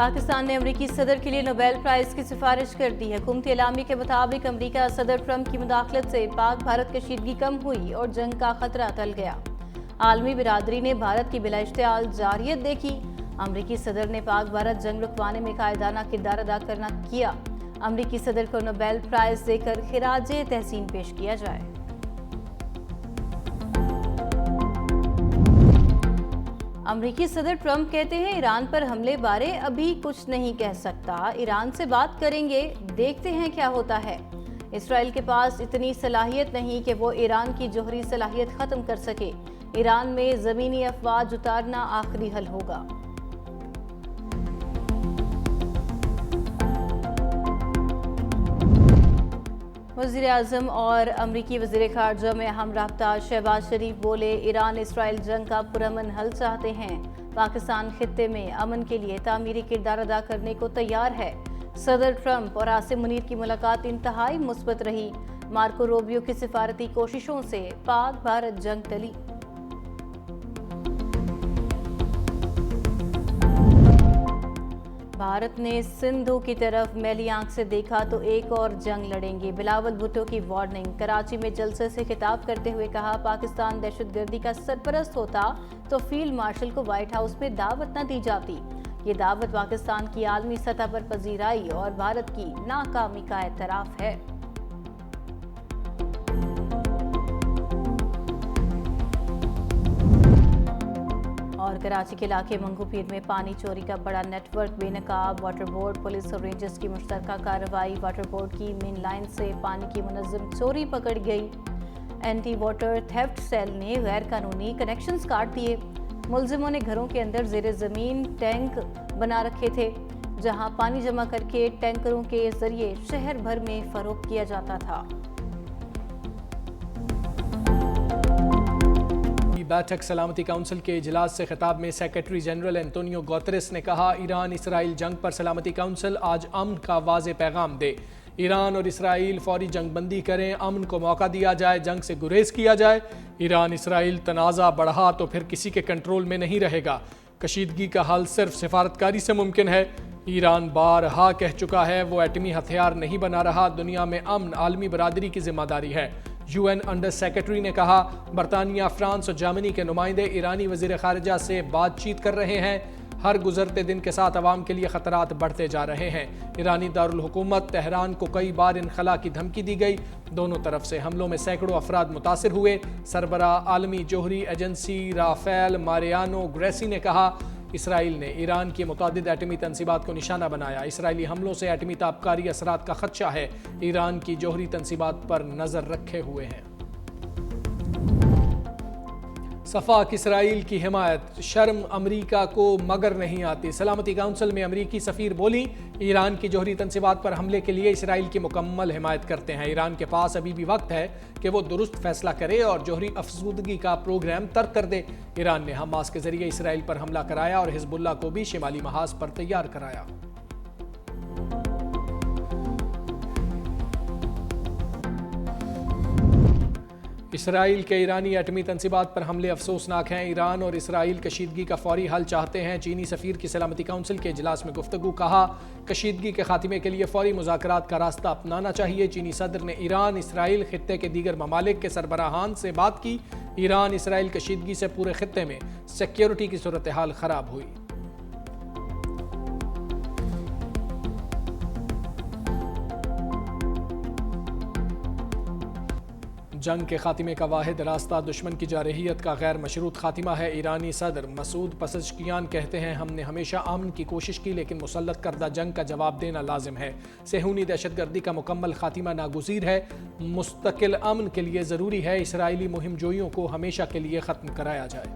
پاکستان نے امریکی صدر کے لیے نوبیل پرائز کی سفارش کر دی ہے۔ حکومتی اعلامیے کے مطابق امریکہ صدر ٹرمپ کی مداخلت سے پاک بھارت کشیدگی کم ہوئی اور جنگ کا خطرہ ٹل گیا۔ عالمی برادری نے بھارت کی بلا اشتعال جارحیت دیکھی۔ امریکی صدر نے پاک بھارت جنگ رکوانے میں قائدانہ کردار ادا کرنا کیا۔ امریکی صدر کو نوبیل پرائز دے کر خراج تحسین پیش کیا جائے۔ امریکی صدر ٹرمپ کہتے ہیں ایران پر حملے بارے ابھی کچھ نہیں کہہ سکتا، ایران سے بات کریں گے، دیکھتے ہیں کیا ہوتا ہے۔ اسرائیل کے پاس اتنی صلاحیت نہیں کہ وہ ایران کی جوہری صلاحیت ختم کر سکے۔ ایران میں زمینی افواج اتارنا آخری حل ہوگا۔ وزیر اعظم اور امریکی وزیر خارجہ میں اہم رابطہ۔ شہباز شریف بولے ایران اسرائیل جنگ کا پرامن حل چاہتے ہیں۔ پاکستان خطے میں امن کے لیے تعمیری کردار ادا کرنے کو تیار ہے۔ صدر ٹرمپ اور عاصم منیر کی ملاقات انتہائی مثبت رہی۔ مارکو روبیو کی سفارتی کوششوں سے پاک بھارت جنگ ٹلی۔ بھارت نے سندھو کی طرف میلی آنکھ سے دیکھا تو ایک اور جنگ لڑیں گے۔ بلاول بھٹو کی وارننگ۔ کراچی میں جلسے سے خطاب کرتے ہوئے کہا پاکستان دہشت گردی کا سرپرست ہوتا تو فیلڈ مارشل کو وائٹ ہاؤس میں دعوت نہ دی جاتی۔ یہ دعوت پاکستان کی عالمی سطح پر پذیرائی اور بھارت کی ناکامی کا اعتراف ہے۔ اور کراچی کے علاقے منگو پیر میں پانی چوری کا بڑا نیٹ ورک بے نقاب۔ واٹر بورڈ، پولیس اور رینجرز کی مشترکہ کارروائی۔ واٹر بورڈ کی مین لائن سے پانی کی منظم چوری پکڑ گئی۔ اینٹی واٹر تھیفٹ سیل نے غیر قانونی کنیکشنز کاٹ دیے۔ ملزموں نے گھروں کے اندر زیر زمین ٹینک بنا رکھے تھے جہاں پانی جمع کر کے ٹینکروں کے ذریعے شہر بھر میں فروخت کیا جاتا تھا۔ بیٹھک سلامتی کونسل کے اجلاس سے خطاب میں سیکریٹری جنرل انتونیو گوتریس نے کہا ایران اسرائیل جنگ پر سلامتی کونسل آج امن کا واضح پیغام دے۔ ایران اور اسرائیل فوری جنگ بندی کریں، امن کو موقع دیا جائے، جنگ سے گریز کیا جائے۔ ایران اسرائیل تنازع بڑھا تو پھر کسی کے کنٹرول میں نہیں رہے گا۔ کشیدگی کا حل صرف سفارتکاری سے ممکن ہے۔ ایران بارہا کہہ چکا ہے وہ ایٹمی ہتھیار نہیں بنا رہا۔ دنیا میں امن عالمی برادری کی ذمہ داری ہے۔ یو این انڈر سیکریٹری نے کہا برطانیہ، فرانس اور جرمنی کے نمائندے ایرانی وزیر خارجہ سے بات چیت کر رہے ہیں۔ ہر گزرتے دن کے ساتھ عوام کے لیے خطرات بڑھتے جا رہے ہیں۔ ایرانی دارالحکومت تہران کو کئی بار انخلا کی دھمکی دی گئی۔ دونوں طرف سے حملوں میں سینکڑوں افراد متاثر ہوئے۔ سربراہ عالمی جوہری ایجنسی رافیل ماریانو گریسی نے کہا اسرائیل نے ایران کی متعدد ایٹمی تنصیبات کو نشانہ بنایا۔ اسرائیلی حملوں سے ایٹمی تابکاری اثرات کا خدشہ ہے۔ ایران کی جوہری تنصیبات پر نظر رکھے ہوئے ہیں۔ صفاق اسرائیل کی حمایت، شرم امریکہ کو مگر نہیں آتی۔ سلامتی کونسل میں امریکی سفیر بولی ایران کی جوہری تنصیبات پر حملے کے لیے اسرائیل کی مکمل حمایت کرتے ہیں۔ ایران کے پاس ابھی بھی وقت ہے کہ وہ درست فیصلہ کرے اور جوہری افزودگی کا پروگرام ترک کر دے۔ ایران نے حماس کے ذریعے اسرائیل پر حملہ کرایا اور حزب اللہ کو بھی شمالی محاذ پر تیار کرایا۔ اسرائیل کے ایرانی ایٹمی تنصیبات پر حملے افسوسناک ہیں۔ ایران اور اسرائیل کشیدگی کا فوری حل چاہتے ہیں۔ چینی سفیر کی سلامتی کونسل کے اجلاس میں گفتگو، کہا کشیدگی کے خاتمے کے لیے فوری مذاکرات کا راستہ اپنانا چاہیے۔ چینی صدر نے ایران، اسرائیل، خطے کے دیگر ممالک کے سربراہان سے بات کی۔ ایران اسرائیل کشیدگی سے پورے خطے میں سیکیورٹی کی صورتحال خراب ہوئی۔ جنگ کے خاتمے کا واحد راستہ دشمن کی جارحیت کا غیر مشروط خاتمہ ہے۔ ایرانی صدر مسعود پزشکیان کہتے ہیں ہم نے ہمیشہ امن کی کوشش کی لیکن مسلط کردہ جنگ کا جواب دینا لازم ہے۔ صہیونی دہشت گردی کا مکمل خاتمہ ناگزیر ہے۔ مستقل امن کے لیے ضروری ہے اسرائیلی مہم جوئیوں کو ہمیشہ کے لیے ختم کرایا جائے۔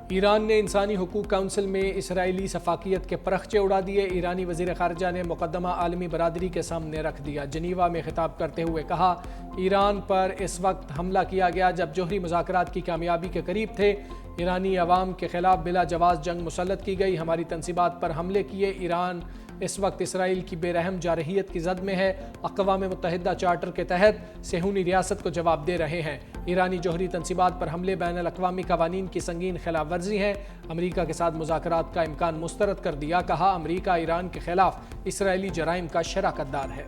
ایران نے انسانی حقوق کونسل میں اسرائیلی سفاکیت کے پرخچے اڑا دیے۔ ایرانی وزیر خارجہ نے مقدمہ عالمی برادری کے سامنے رکھ دیا۔ جنیوا میں خطاب کرتے ہوئے کہا ایران پر اس وقت حملہ کیا گیا جب جوہری مذاکرات کی کامیابی کے قریب تھے۔ ایرانی عوام کے خلاف بلا جواز جنگ مسلط کی گئی۔ ہماری تنصیبات پر حملے کیے۔ ایران اس وقت اسرائیل کی بے رحم جارحیت کی زد میں ہے، اقوام متحدہ چارٹر کے تحت صہیونی ریاست کو جواب دے رہے ہیں۔ ایرانی جوہری تنصیبات پر حملے بین الاقوامی قوانین کی سنگین خلاف ورزی ہیں۔ امریکہ کے ساتھ مذاکرات کا امکان مسترد کر دیا، کہا امریکہ ایران کے خلاف اسرائیلی جرائم کا شراکت دار ہے۔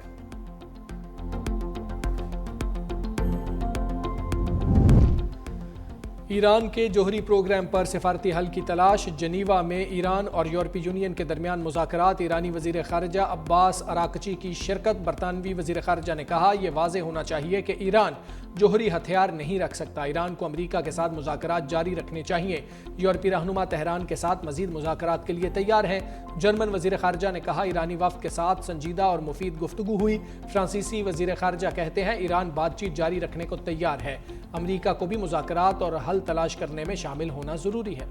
ایران کے جوہری پروگرام پر سفارتی حل کی تلاش، جنیوا میں ایران اور یورپی یونین کے درمیان مذاکرات، ایرانی وزیر خارجہ عباس اراغچی کی شرکت۔ برطانوی وزیر خارجہ نے کہا یہ واضح ہونا چاہیے کہ ایران جوہری ہتھیار نہیں رکھ سکتا، ایران کو امریکہ کے ساتھ مذاکرات جاری رکھنے چاہیے۔ یورپی رہنما تہران کے ساتھ مزید مذاکرات کے لیے تیار ہیں۔ جرمن وزیر خارجہ نے کہا ایرانی وفد کے ساتھ سنجیدہ اور مفید گفتگو ہوئی۔ فرانسیسی وزیر خارجہ کہتے ہیں ایران بات چیت جاری رکھنے کو تیار ہے، امریکہ کو بھی مذاکرات اور حل تلاش کرنے میں شامل ہونا ضروری ہے۔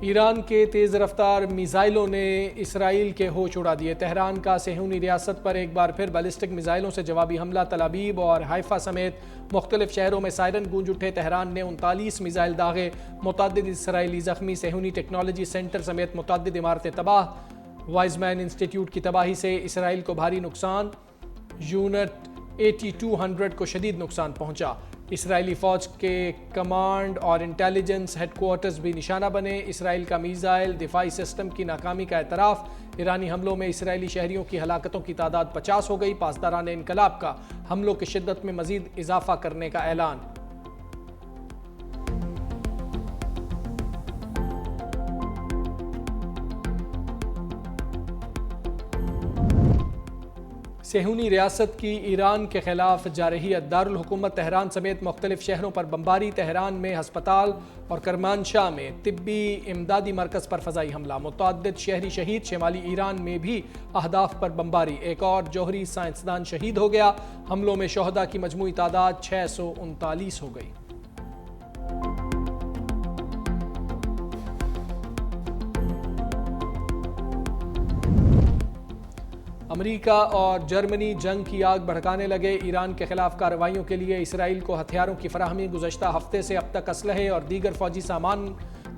ایران کے تیز رفتار میزائلوں نے اسرائیل کے ہوش اڑا دیے۔ تہران کا صہیونی ریاست پر ایک بار پھر بیلسٹک میزائلوں سے جوابی حملہ، تل ابیب اور حیفا سمیت مختلف شہروں میں سائرن گونج اٹھے۔ تہران نے 39 میزائل داغے، متعدد اسرائیلی زخمی، صہیونی ٹیکنالوجی سینٹر سمیت متعدد عمارتیں تباہ۔ وائزمین انسٹی ٹیوٹ کی تباہی سے اسرائیل کو بھاری نقصان، یونٹ 8200 کو شدید نقصان پہنچا۔ اسرائیلی فوج کے کمانڈ اور انٹیلیجنس ہیڈ کوارٹرز بھی نشانہ بنے۔ اسرائیل کا میزائل دفاعی سسٹم کی ناکامی کا اعتراف، ایرانی حملوں میں اسرائیلی شہریوں کی ہلاکتوں کی تعداد 50 ہو گئی۔ پاسداران انقلاب کا حملوں کی شدت میں مزید اضافہ کرنے کا اعلان۔ صہیونی ریاست کی ایران کے خلاف جارحیت، دارالحکومت تہران سمیت مختلف شہروں پر بمباری۔ تہران میں ہسپتال اور کرمانشاہ میں طبی امدادی مرکز پر فضائی حملہ، متعدد شہری شہید۔ شمالی ایران میں بھی اہداف پر بمباری، ایک اور جوہری سائنسدان شہید ہو گیا۔ حملوں میں شہداء کی مجموعی تعداد 639 ہو گئی۔ امریکہ اور جرمنی جنگ کی آگ بھڑکانے لگے۔ ایران کے خلاف کارروائیوں کے لیے اسرائیل کو ہتھیاروں کی فراہمی، گزشتہ ہفتے سے اب تک اسلحے اور دیگر فوجی سامان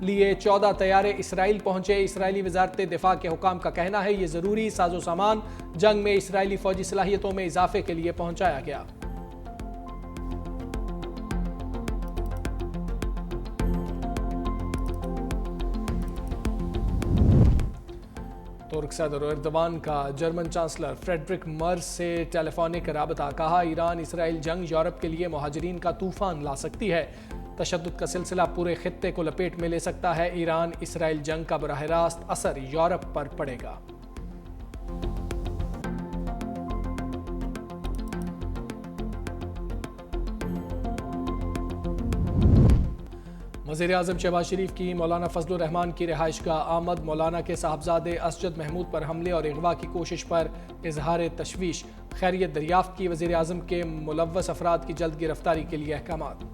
لیے 14 طیارے اسرائیل پہنچے۔ اسرائیلی وزارت دفاع کے حکام کا کہنا ہے یہ ضروری ساز و سامان جنگ میں اسرائیلی فوجی صلاحیتوں میں اضافے کے لیے پہنچایا گیا۔ ترک صدر ایردوان کا جرمن چانسلر فریڈرک مرز سے ٹیلی فونک رابطہ، کہا ایران اسرائیل جنگ یورپ کے لیے مہاجرین کا طوفان لا سکتی ہے، تشدد کا سلسلہ پورے خطے کو لپیٹ میں لے سکتا ہے، ایران اسرائیل جنگ کا براہ راست اثر یورپ پر پڑے گا۔ وزیر اعظم شہباز شریف کی مولانا فضل الرحمان کی رہائش گاہ آمد، مولانا کے صاحبزادے اسجد محمود پر حملے اور اغوا کی کوشش پر اظہار تشویش، خیریت دریافت کی۔ وزیر اعظم کے ملوث افراد کی جلد گرفتاری کے لیے احکامات۔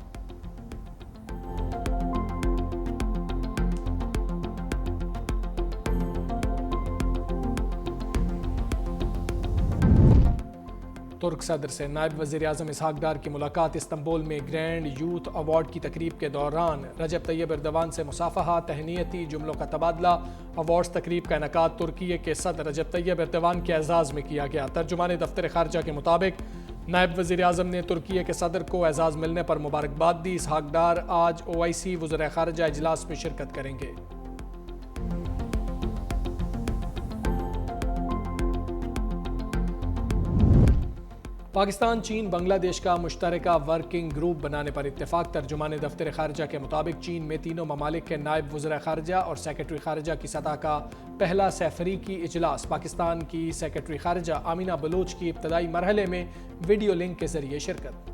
ترک صدر سے نائب وزیر اعظم اسحاق ڈار کی ملاقات، استنبول میں گرینڈ یوتھ ایوارڈ کی تقریب کے دوران رجب طیب ایردوان سے مصافحہ، تہنیتی جملوں کا تبادلہ۔ ایوارڈز تقریب کا انعقاد ترکی کے صدر رجب طیب ایردوان کے اعزاز میں کیا گیا۔ ترجمان دفتر خارجہ کے مطابق نائب وزیر اعظم نے ترکی کے صدر کو اعزاز ملنے پر مبارکباد دی۔ اسحاق ڈار آج OIC وزرائے خارجہ اجلاس میں شرکت کریں گے۔ پاکستان چین بنگلہ دیش کا مشترکہ ورکنگ گروپ بنانے پر اتفاق۔ ترجمان دفتر خارجہ کے مطابق چین میں تینوں ممالک کے نائب وزراء خارجہ اور سیکرٹری خارجہ کی سطح کا پہلا سفریقی اجلاس۔ پاکستان کی سیکرٹری خارجہ آمینہ بلوچ کی ابتدائی مرحلے میں ویڈیو لنک کے ذریعے شرکت۔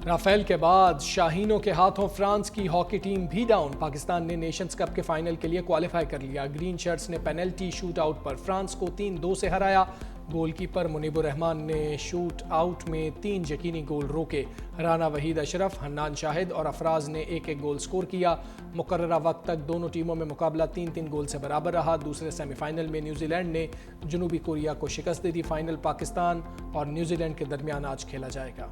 رافیل کے بعد شاہینوں کے ہاتھوں فرانس کی ہاکی ٹیم بھی ڈاؤن۔ پاکستان نے نیشنز کپ کے فائنل کے لیے کوالیفائی کر لیا۔ گرین شرٹس نے پینلٹی شوٹ آؤٹ پر فرانس کو 3-2 سے ہرایا۔ گول کیپر منیب الرحمان نے شوٹ آؤٹ میں 3 یقینی گول روکے۔ رانا وحید اشرف، حنان شاہد اور افراز نے ایک گول سکور کیا۔ مقررہ وقت تک دونوں ٹیموں میں مقابلہ 3-3 گول سے برابر رہا۔ دوسرے سیمی فائنل میں نیوزی لینڈ نے جنوبی کوریا کو شکست دے دی۔ فائنل پاکستان اور نیوزی لینڈ کے درمیان آج کھیلا جائے گا۔